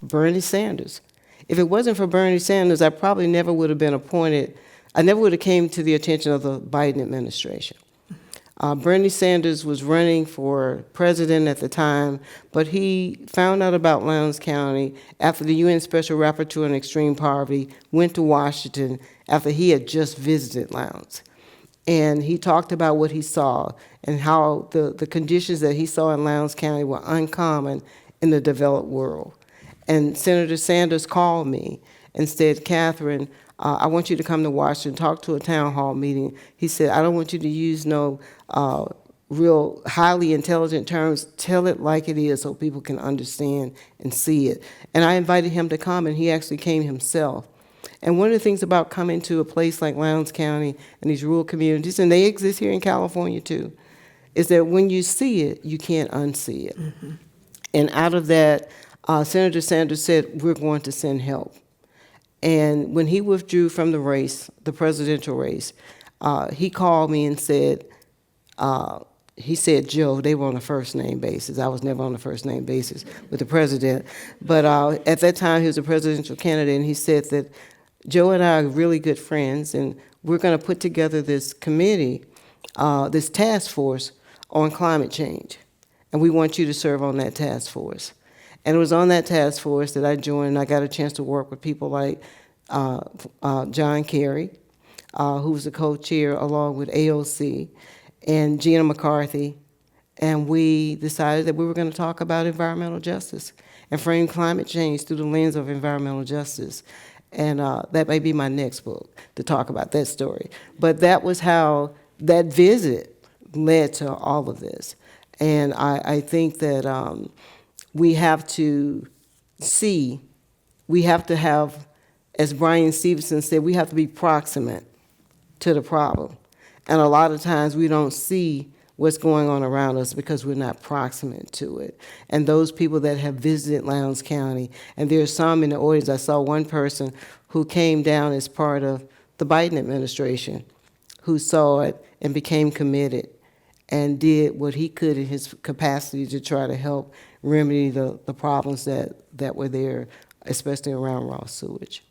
Bernie Sanders. If it wasn't for Bernie Sanders, I probably never would have been appointed. I never would have came to the attention of the Biden administration. Bernie Sanders was running for president at the time, but he found out about Lowndes County after the UN Special Rapporteur on Extreme Poverty went to Washington after he had just visited Lowndes. And he talked about what he saw and how the conditions that he saw in Lowndes County were uncommon in the developed world. And Senator Sanders called me and said, Catherine, I want you to come to Washington, talk to a town hall meeting. He said, I don't want you to use no real highly intelligent terms. Tell it like it is so people can understand and see it. And I invited him to come, and he actually came himself. And one of the things about coming to a place like Lowndes County and these rural communities, and they exist here in California too, is that when you see it, you can't unsee it. Mm-hmm. And out of that, Senator Sanders said, we're going to send help. And when he withdrew from the race, the presidential race, he called me and said, Joe, they were on a first-name basis. I was never on a first-name basis with the president. But at that time, he was a presidential candidate, and he said that Joe and I are really good friends, and we're going to put together this committee, this task force on climate change. And we want you to serve on that task force. And it was on that task force that I joined, and I got a chance to work with people like John Kerry, who was the co-chair along with AOC, and Gina McCarthy. And we decided that we were going to talk about environmental justice and frame climate change through the lens of environmental justice. And that may be my next book, to talk about that story. But that was how that visit led to all of this. And I think that we have to see, we have to have, as Brian Stevenson said, we have to be proximate to the problem. And a lot of times we don't see what's going on around us because we're not proximate to it. And those people that have visited Lowndes County, and there's some in the audience, I saw one person who came down as part of the Biden administration who saw it and became committed and did what he could in his capacity to try to help remedy the problems that were there, especially around raw sewage.